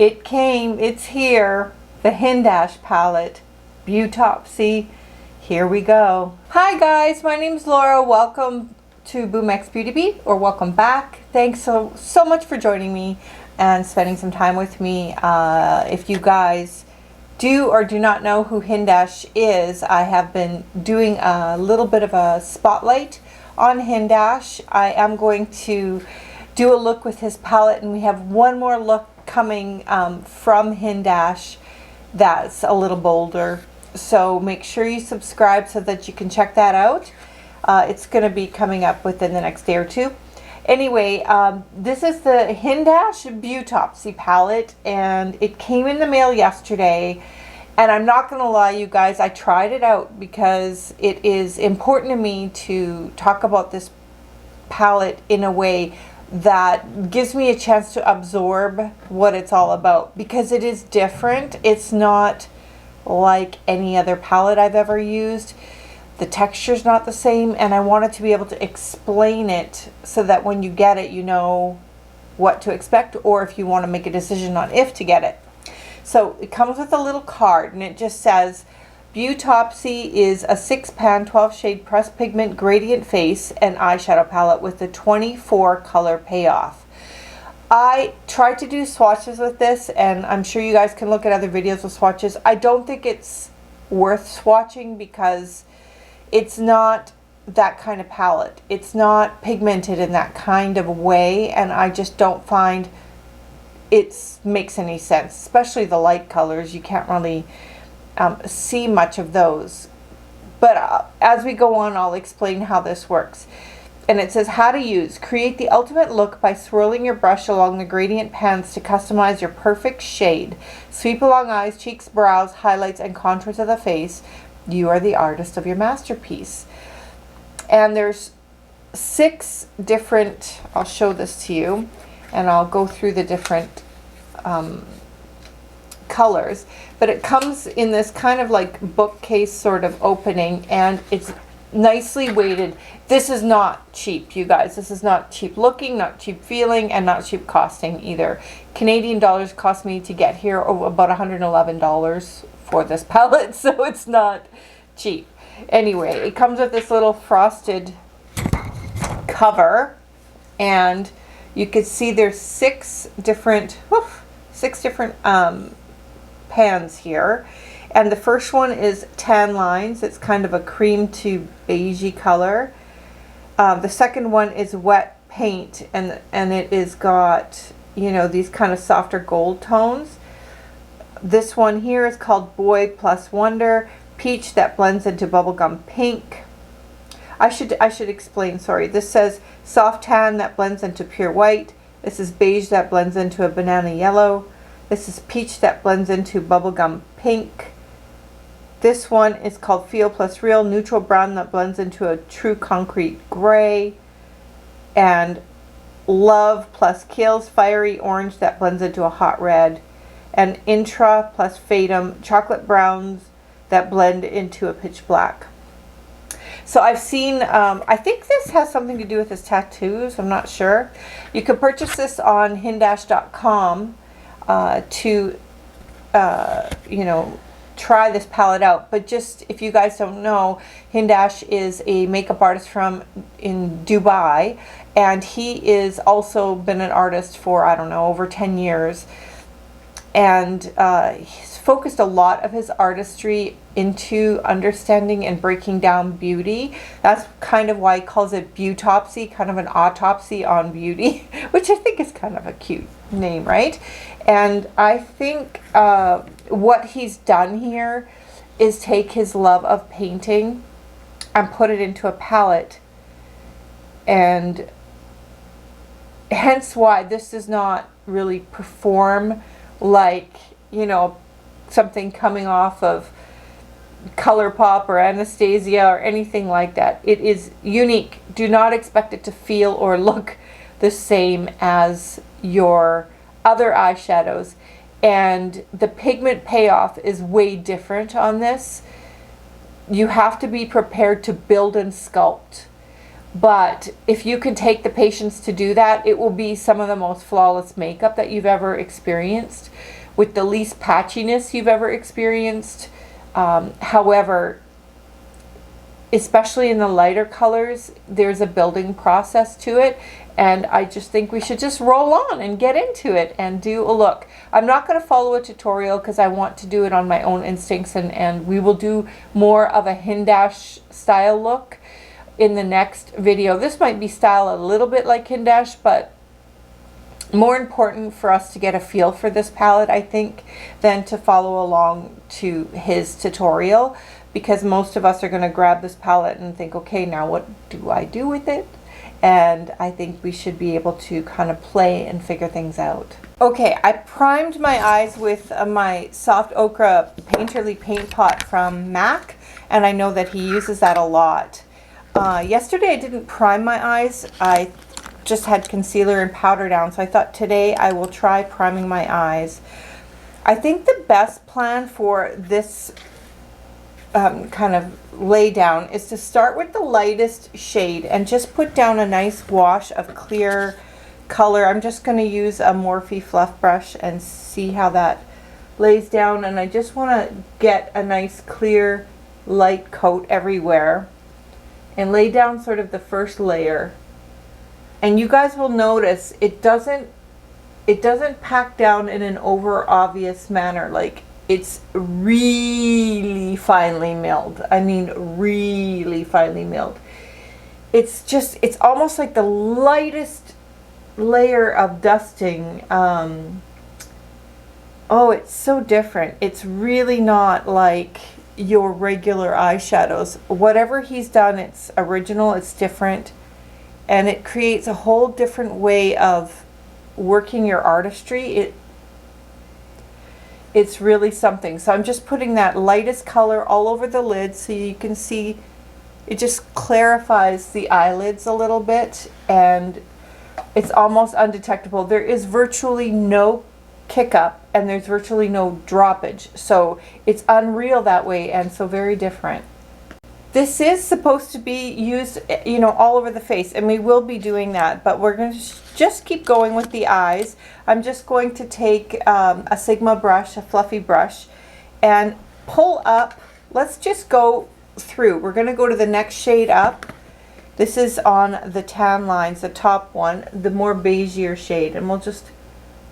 It came, it's here, the Hindash palette, Beautopsy. Here we go. Hi guys, my name's Laura. Welcome to Boomx Beauty Beat, or welcome back. Thanks so much for joining me and spending some time with me. If you guys do or do not know who Hindash is, I have been doing a little bit of a spotlight on Hindash. I am going to do a look with his palette, and we have one more look coming from Hindash that's a little bolder. So make sure you subscribe so that you can check that out. It's going to be coming up within the next day or two. Anyway, this is the Hindash Beautopsy palette, and it came in the mail yesterday. And I'm not going to lie, you guys, I tried it out because it is important to me to talk about this palette in a way that gives me a chance to absorb what it's all about, because it is different. It's not like any other palette I've ever used. The texture's not the same, and I wanted to be able to explain it so that when you get it, you know what to expect, or if you want to make a decision on if to get it. So it comes with a little card, and it just says, Beautopsy is a 6-pan 12-shade pressed pigment gradient face and eyeshadow palette with a 24 color payoff. I tried to do swatches with this, and I'm sure you guys can look at other videos with swatches. I don't think it's worth swatching because it's not that kind of palette. It's not pigmented in that kind of way, and I just don't find it makes any sense, especially the light colors. You can't really see much of those. But as we go on, I'll explain how this works. And it says how to use. Create the ultimate look by swirling your brush along the gradient pans to customize your perfect shade. Sweep along eyes, cheeks, brows, highlights, and contours of the face. You are the artist of your masterpiece. And there's 6 different, I'll show this to you, and I'll go through the different colors, but it comes in this kind of like bookcase sort of opening, and it's nicely weighted. This is not cheap, you guys. This is not cheap looking, not cheap feeling, and not cheap costing either. Canadian dollars cost me to get here about $111 for this palette, so it's not cheap. Anyway, it comes with this little frosted cover, and you can see there's 6 different pans here, and the first one is tan lines. It's kind of a cream to beigey color. The second one is wet paint, and it is got, you know, these kind of softer gold tones. This one here is called Boy Plus Wonder, peach that blends into bubblegum pink. I should explain, sorry. This says soft tan that blends into pure white. This is beige that blends into a banana yellow. This is peach that blends into bubblegum pink. This one is called Feel Plus Real, neutral brown that blends into a true concrete gray. And Love plus Kills, fiery orange that blends into a hot red. And Intra plus Fatum, chocolate browns that blend into a pitch black. So I've seen, I think this has something to do with his tattoos. I'm not sure. You can purchase this on Hindash.com to, you know, try this palette out. But just if you guys don't know, Hindash is a makeup artist in Dubai, and he is also been an artist for, I don't know, over 10 years. And he's focused a lot of his artistry into understanding and breaking down beauty. That's kind of why he calls it Beautopsy, kind of an autopsy on beauty, which I think is kind of a cute name, right? And I think what he's done here is take his love of painting and put it into a palette, and hence why this does not really perform like, you know, something coming off of ColourPop or Anastasia or anything like that. It is unique. Do not expect it to feel or look the same as your other eyeshadows, and the pigment payoff is way different on this. You have to be prepared to build and sculpt. But if you can take the patience to do that, it will be some of the most flawless makeup that you've ever experienced, with the least patchiness you've ever experienced. However, especially in the lighter colors, there's a building process to it. And I just think we should just roll on and get into it and do a look. I'm not going to follow a tutorial because I want to do it on my own instincts, and we will do more of a Hindash style look in the next video. This might be styled a little bit like Hindash, but more important for us to get a feel for this palette, I think, than to follow along to his tutorial, because most of us are going to grab this palette and think, okay, now what do I do with it? And I think we should be able to kind of play and figure things out. Okay, I primed my eyes with my soft ochre painterly paint pot from MAC, and I know that he uses that a lot. Yesterday I didn't prime my eyes. I just had concealer and powder down, so I thought today I will try priming my eyes. I think the best plan for this kind of lay down is to start with the lightest shade and just put down a nice wash of clear color. I'm just going to use a Morphe fluff brush and see how that lays down, and I just want to get a nice clear light coat everywhere and lay down sort of the first layer. And you guys will notice it doesn't pack down in an over obvious manner. Like, it's really finely milled. I mean, really finely milled. It's almost like the lightest layer of dusting. Oh, it's so different. It's really not like your regular eyeshadows. Whatever he's done, it's original, it's different, and it creates a whole different way of working your artistry. It's really something. So I'm just putting that lightest color all over the lid so you can see it just clarifies the eyelids a little bit, and it's almost undetectable. There is virtually no kick up and there's virtually no droppage. So it's unreal that way, and so very different. This is supposed to be used, you know, all over the face, and we will be doing that, but we're going to just keep going with the eyes. I'm just going to take a Sigma brush, a fluffy brush, and pull up. Let's just go through. We're going to go to the next shade up. This is on the tan lines, the top one, the more beigeier shade, and we'll just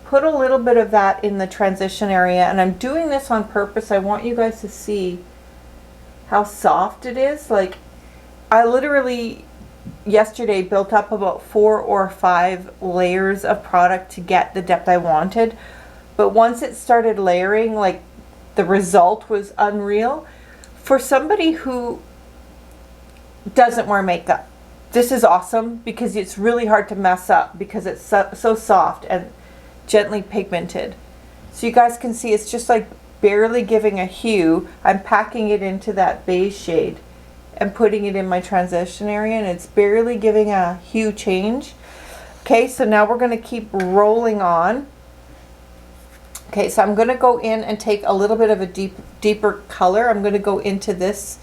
put a little bit of that in the transition area. And I'm doing this on purpose. I want you guys to see how soft it is. Like, I literally yesterday built up about 4 or 5 layers of product to get the depth I wanted, but once it started layering, like, the result was unreal. For somebody who doesn't wear makeup, this is awesome because it's really hard to mess up because it's so soft and gently pigmented. So you guys can see it's just like barely giving a hue. I'm packing it into that beige shade and putting it in my transition area, and it's barely giving a hue change. Okay, so now we're going to keep rolling on. Okay, so I'm going to go in and take a little bit of a deeper color. I'm going to go into this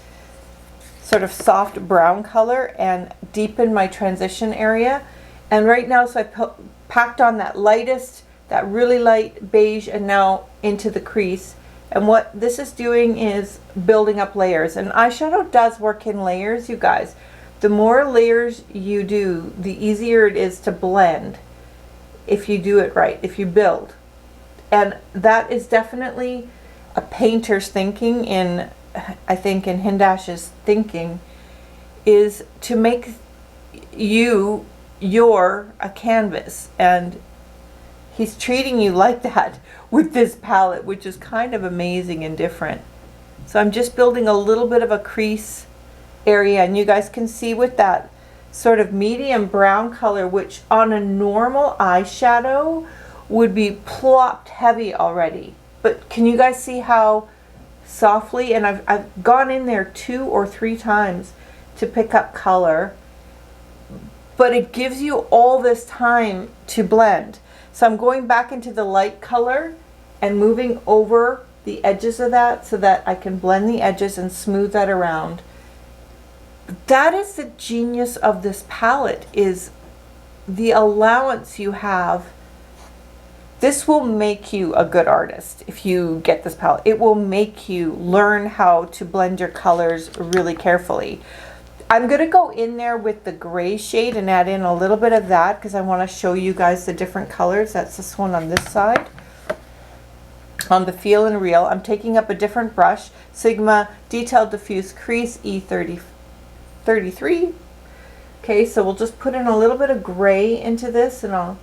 sort of soft brown color and deepen my transition area. And right now, so I packed on that lightest, that really light beige, and now into the crease. And what this is doing is building up layers. And eyeshadow does work in layers, you guys. The more layers you do, the easier it is to blend if you do it right, if you build. And that is definitely a painter's thinking in, I think, in Hindash's thinking, is to make you're a canvas. And he's treating you like that with this palette, which is kind of amazing and different. So I'm just building a little bit of a crease area, and you guys can see with that sort of medium brown color, which on a normal eyeshadow would be plopped heavy already. But can you guys see how softly, and I've gone in there 2 or 3 times to pick up color, but it gives you all this time to blend. So I'm going back into the light color and moving over the edges of that so that I can blend the edges and smooth that around. that is the genius of this palette, is the allowance you have. This will make you a good artist if you get this palette. It will make you learn how to blend your colors really carefully. I'm going to go in there with the gray shade and add in a little bit of that because I want to show you guys the different colors. That's this one on this side. On the Feel and Real, I'm taking up a different brush, Sigma Detailed Diffuse Crease E33. Okay, so we'll just put in a little bit of gray into this and I'll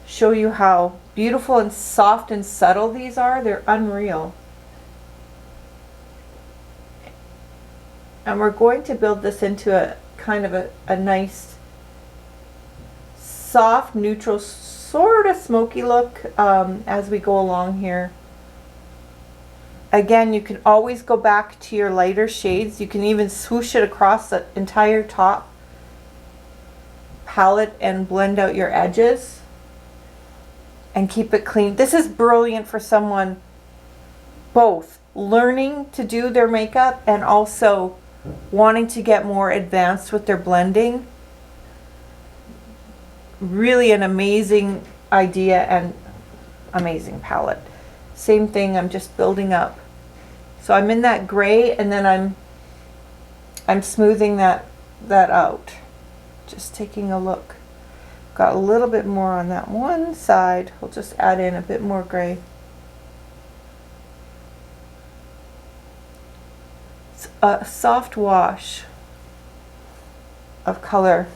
show you how beautiful and soft and subtle these are. They're unreal. And we're going to build this into a kind of a nice soft neutral sort of smoky look as we go along here. Again, you can always go back to your lighter shades. You can even swoosh it across the entire top palette and blend out your edges and keep it clean. This is brilliant for someone both learning to do their makeup and also wanting to get more advanced with their blending. Really an amazing idea and amazing palette. Same thing, I'm just building up. So I'm in that gray and then I'm smoothing that out. Just taking a look. Got a little bit more on that one side. We'll just add in a bit more gray. It's a soft wash of color.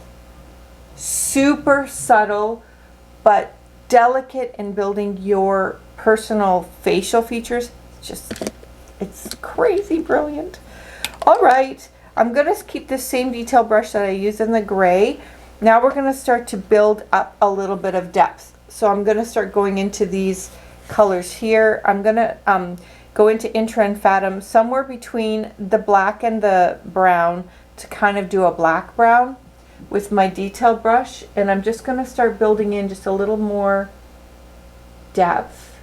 Super subtle, but delicate in building your personal facial features. It's crazy brilliant. All right, I'm gonna keep the same detail brush that I used in the gray. Now we're going to start to build up a little bit of depth. So I'm going to start going into these colors here. I'm going to go into Intra and Fathom somewhere between the black and the brown to kind of do a black brown with my detail brush. And I'm just going to start building in just a little more depth.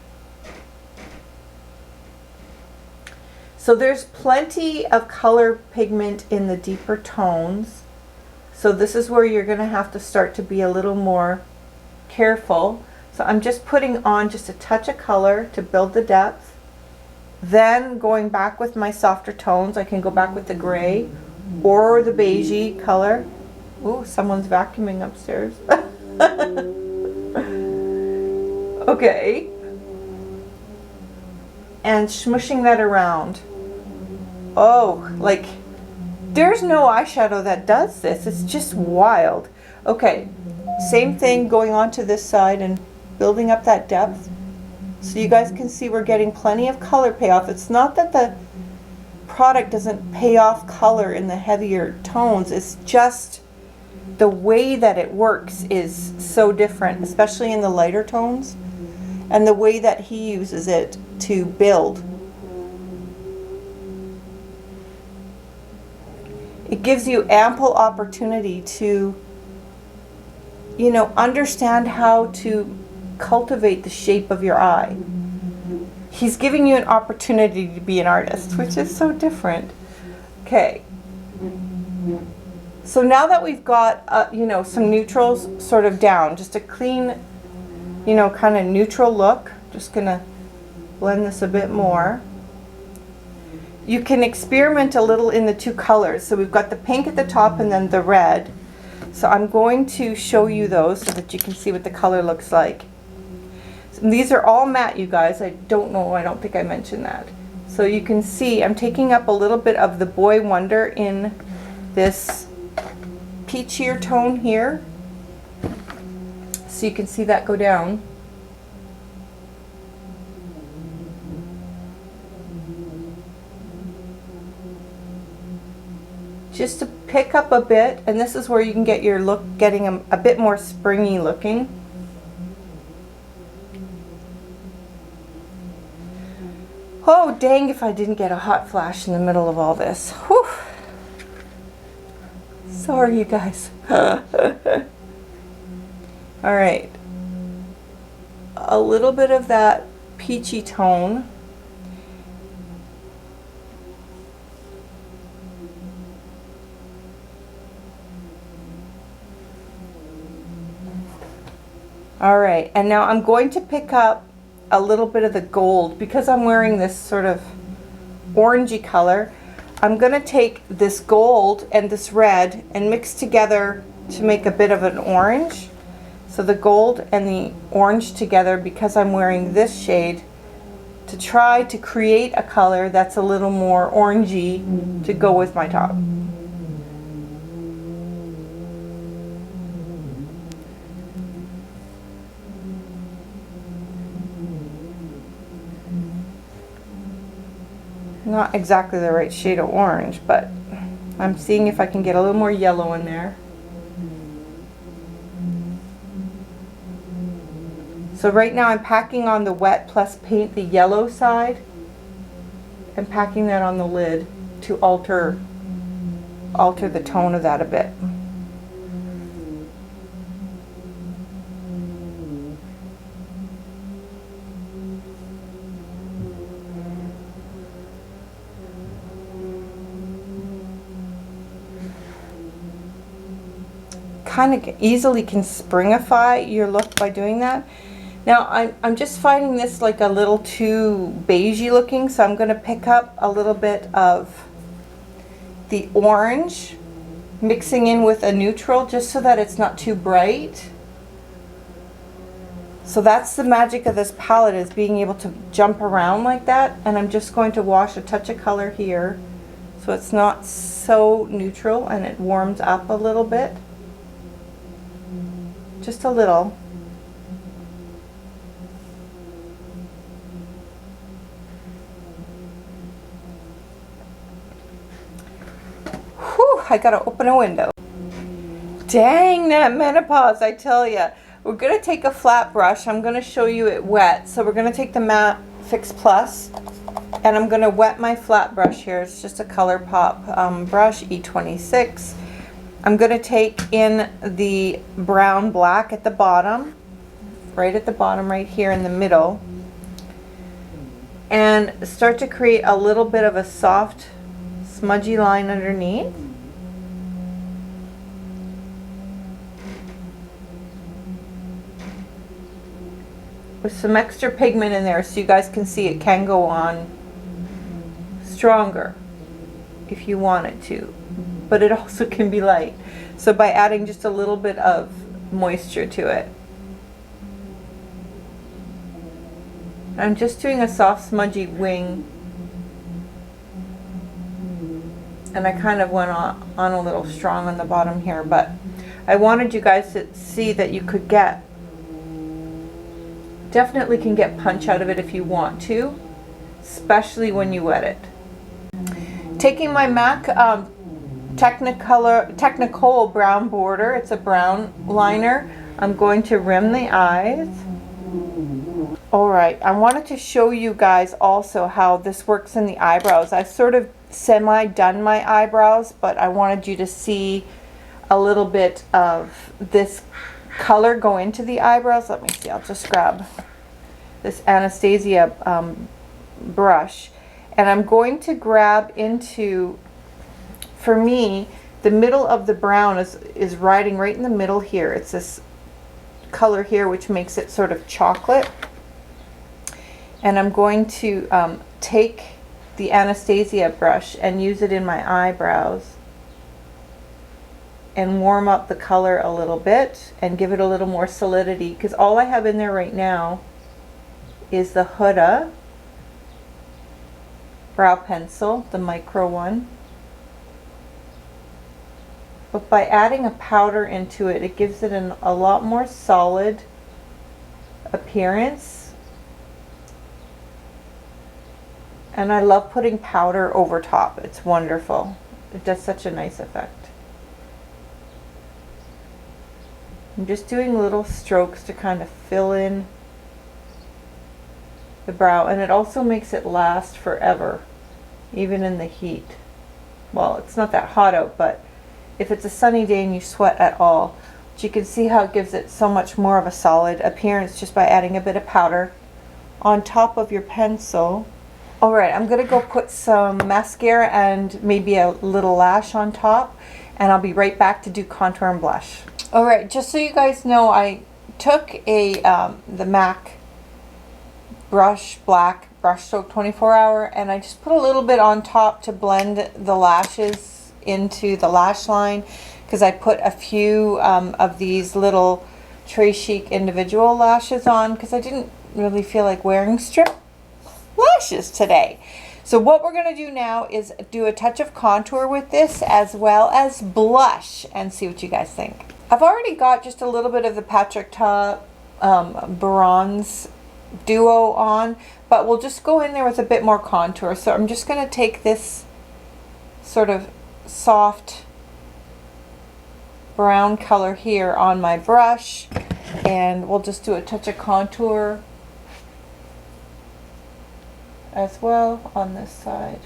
So there's plenty of color pigment in the deeper tones. So this is where you're going to have to start to be a little more careful. So I'm just putting on just a touch of color to build the depth. Then going back with my softer tones, I can go back with the gray or the beigey color. Ooh, someone's vacuuming upstairs. Okay. And smushing that around. Oh, like... there's no eyeshadow that does this. It's just wild. Okay, same thing going on to this side and building up that depth. So you guys can see we're getting plenty of color payoff. It's not that the product doesn't pay off color in the heavier tones. It's just the way that it works is so different, especially in the lighter tones. And the way that he uses it to build. It gives you ample opportunity to, you know, understand how to cultivate the shape of your eye. He's giving you an opportunity to be an artist, which is so different. Okay. So now that we've got, you know, some neutrals sort of down, just a clean, you know, kind of neutral look. Just gonna blend this a bit more. You can experiment a little in the two colors. So we've got the pink at the top and then the red. So I'm going to show you those so that you can see what the color looks like. So these are all matte, you guys. I don't think I mentioned that. So you can see I'm taking up a little bit of the Boy Wonder in this peachier tone here. So you can see that go down. Just to pick up a bit, and this is where you can get your look getting a bit more springy looking. Oh, dang if I didn't get a hot flash in the middle of all this. Whew. Sorry, you guys. All right. A little bit of that peachy tone. All right, and now I'm going to pick up a little bit of the gold because I'm wearing this sort of orangey color. I'm going to take this gold and this red and mix together to make a bit of an orange. So the gold and the orange together, because I'm wearing this shade, to try to create a color that's a little more orangey to go with my top. Not exactly the right shade of orange, but I'm seeing if I can get a little more yellow in there. So right now I'm packing on the wet plus paint the yellow side and packing that on the lid to alter the tone of that a bit. Kind of easily can springify your look by doing that. Now I'm just finding this like a little too beigey looking, so I'm going to pick up a little bit of the orange, mixing in with a neutral just so that it's not too bright. So that's the magic of this palette, is being able to jump around like that. And I'm just going to wash a touch of color here so it's not so neutral and it warms up a little bit. Just a little. Whew, I gotta open a window. Dang, that menopause, I tell ya. We're gonna take a flat brush. I'm gonna show you it wet. So we're gonna take the Matte Fix Plus and I'm gonna wet my flat brush here. It's just a ColourPop brush, E26. I'm going to take in the brown black at the bottom, right at the bottom right here in the middle, and start to create a little bit of a soft smudgy line underneath. With some extra pigment in there so you guys can see it can go on stronger if you want it to. But it also can be light. So by adding just a little bit of moisture to it. I'm just doing a soft smudgy wing. And I kind of went on a little strong on the bottom here, but I wanted you guys to see that you could definitely can get punch out of it if you want to, especially when you wet it. Taking my MAC Technicolor brown border, it's a brown liner, I'm going to rim the eyes. Alright, I wanted to show you guys also how this works in the eyebrows. I've sort of semi-done my eyebrows, but I wanted you to see a little bit of this color go into the eyebrows. Let me see, I'll just grab this Anastasia brush. And I'm going to grab into, for me, the middle of the brown is riding right in the middle here. It's this color here which makes it sort of chocolate. And I'm going to take the Anastasia brush and use it in my eyebrows and warm up the color a little bit and give it a little more solidity, because all I have in there right now is the Huda brow pencil, the micro one. But by adding a powder into it, it gives it a lot more solid appearance. And I love putting powder over top. It's wonderful. It does such a nice effect. I'm just doing little strokes to kind of fill in the brow, and it also makes it last forever, even in the heat. Well, it's not that hot out, but if it's a sunny day and you sweat at all, but you can see how it gives it so much more of a solid appearance just by adding a bit of powder on top of your pencil. Alright, I'm going to go put some mascara and maybe a little lash on top, and I'll be right back to do contour and blush. Alright, just so you guys know, I took a the MAC black brush stroke 24-hour, and I just put a little bit on top to blend the lashes into the lash line, because I put a few of these little Très Chic individual lashes on because I didn't really feel like wearing strip lashes today. So what we're going to do now is do a touch of contour with this as well as blush and see what you guys think. I've already got just a little bit of the Patrick Ta Bronze Duo on, but we'll just go in there with a bit more contour. So I'm just going to take this sort of soft brown color here on my brush, and we'll just do a touch of contour as well on this side.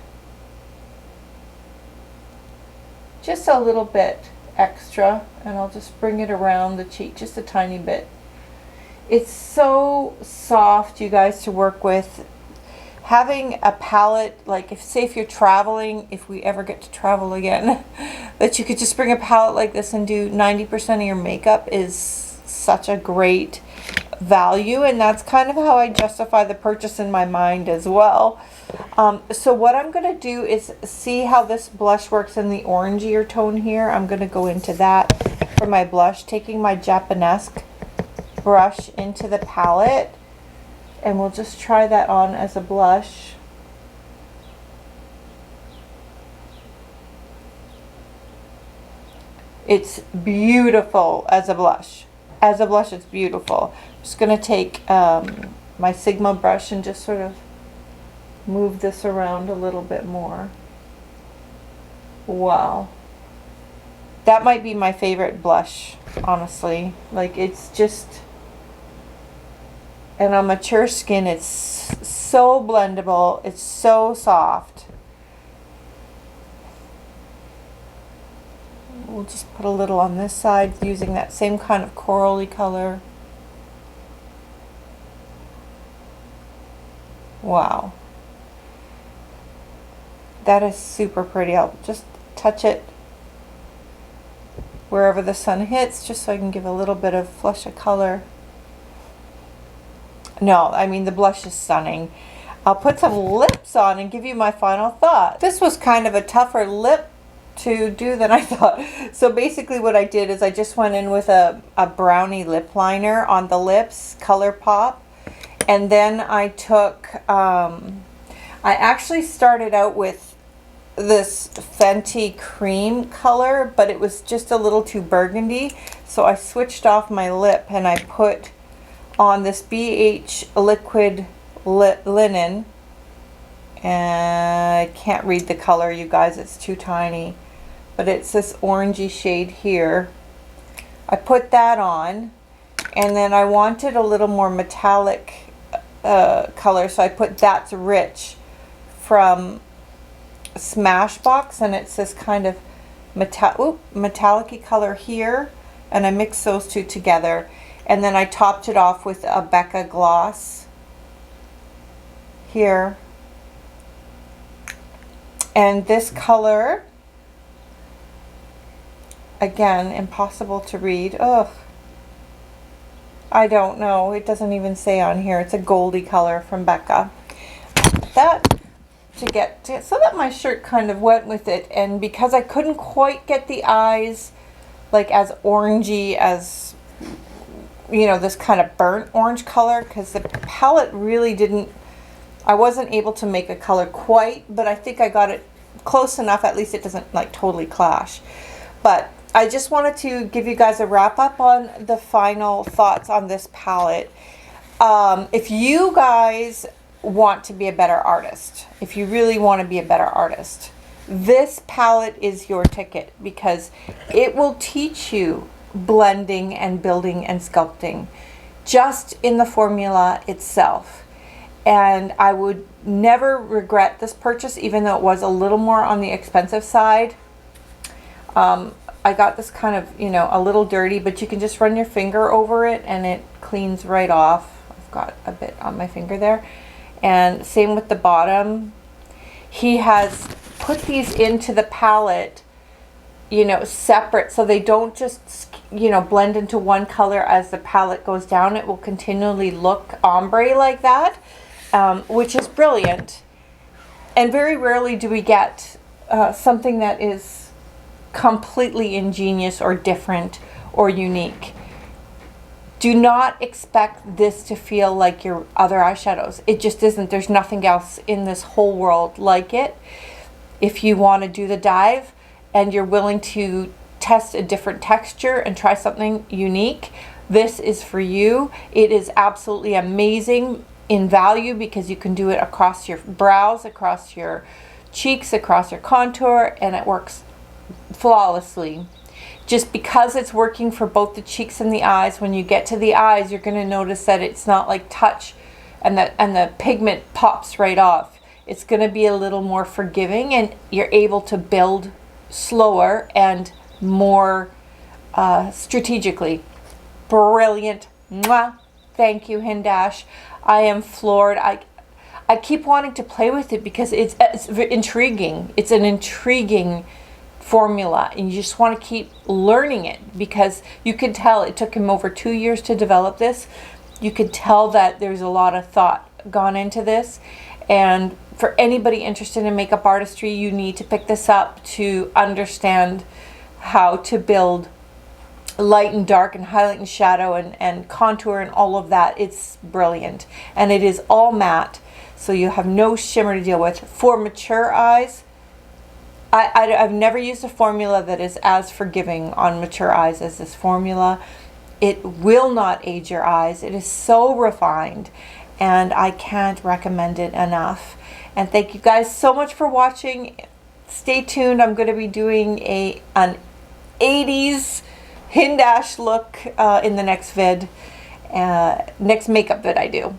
Just a little bit extra, and I'll just bring it around the cheek just a tiny bit. It's so soft, you guys, to work with. Having a palette, like if you're traveling, if we ever get to travel again, that you could just bring a palette like this and do 90% of your makeup is such a great value, and that's kind of how I justify the purchase in my mind as well. So what I'm going to do is see how this blush works in the orangier tone here. I'm going to go into that for my blush, taking my Japanesque brush into the palette, and we'll just try that on as a blush. It's beautiful as a blush. As a blush, it's beautiful. I'm just going to take my Sigma brush and just sort of move this around a little bit more. Wow. That might be my favorite blush, honestly. Like, it's just... And on mature skin, it's so blendable. It's so soft. We'll just put a little on this side using that same kind of corally color. Wow. That is super pretty. I'll just touch it wherever the sun hits, just so I can give a little bit of flush of color. No, I mean, the blush is stunning. I'll put some lips on and give you my final thought. This was kind of a tougher lip to do than I thought. So basically what I did is I just went in with a brownie lip liner on the lips, ColourPop. And then I took, I actually started out with this Fenty cream color, but it was just a little too burgundy. So I switched off my lip and I put on this BH liquid linen, and I can't read the color, you guys, it's too tiny, but it's this orangey shade here. I put that on, and then I wanted a little more metallic color, so I put That's Rich from Smashbox, and it's this kind of metallic-y color here, and I mixed those two together. And then I topped it off with a Becca gloss here. And this color, again, impossible to read. Ugh. I don't know. It doesn't even say on here. It's a goldy color from Becca. That so that my shirt kind of went with it. And because I couldn't quite get the eyes like as orangey as, you know, this kind of burnt orange color, because the palette really didn't, I wasn't able to make a color quite, but I think I got it close enough. At least it doesn't like totally clash. But I just wanted to give you guys a wrap up on the final thoughts on this palette. If you guys want to be a better artist, if you really want to be a better artist, this palette is your ticket, because it will teach you blending and building and sculpting just in the formula itself. And I would never regret this purchase, even though it was a little more on the expensive side. I got this kind of, you know, a little dirty, but you can just run your finger over it and it cleans right off. I've got a bit on my finger there. And same with the bottom. He has put these into the palette you know, separate, so they don't just, you know, blend into one color as the palette goes down. It will continually look ombre like that, which is brilliant. And very rarely do we get something that is completely ingenious or different or unique. Do not expect this to feel like your other eyeshadows. It just isn't. There's nothing else in this whole world like it. If you want to do the dive and you're willing to test a different texture and try something unique, this is for you. It is absolutely amazing in value because you can do it across your brows, across your cheeks, across your contour, and it works flawlessly. Just because it's working for both the cheeks and the eyes, when you get to the eyes, you're going to notice that it's not like touch and the pigment pops right off. It's going to be a little more forgiving, and you're able to build slower and more strategically. Brilliant. Mwah. Thank you, Hindash. I am floored. I keep wanting to play with it because it's intriguing. It's an intriguing formula, and you just want to keep learning it, because you can tell it took him over 2 years to develop this. You could tell that there's a lot of thought gone into this, and for anybody interested in makeup artistry, you need to pick this up to understand how to build light and dark and highlight and shadow and contour and all of that. It's brilliant, and it is all matte, so you have no shimmer to deal with. For mature eyes, I've never used a formula that is as forgiving on mature eyes as this formula. It will not age your eyes. It is so refined, and I can't recommend it enough. And thank you guys so much for watching. Stay tuned. I'm going to be doing an 80s Hindash look in the next vid, next makeup vid I do.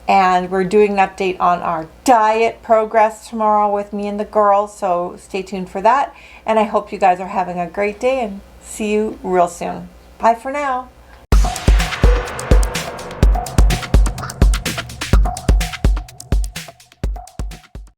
And we're doing an update on our diet progress tomorrow with me and the girls, so stay tuned for that. And I hope you guys are having a great day, and see you real soon. Bye for now.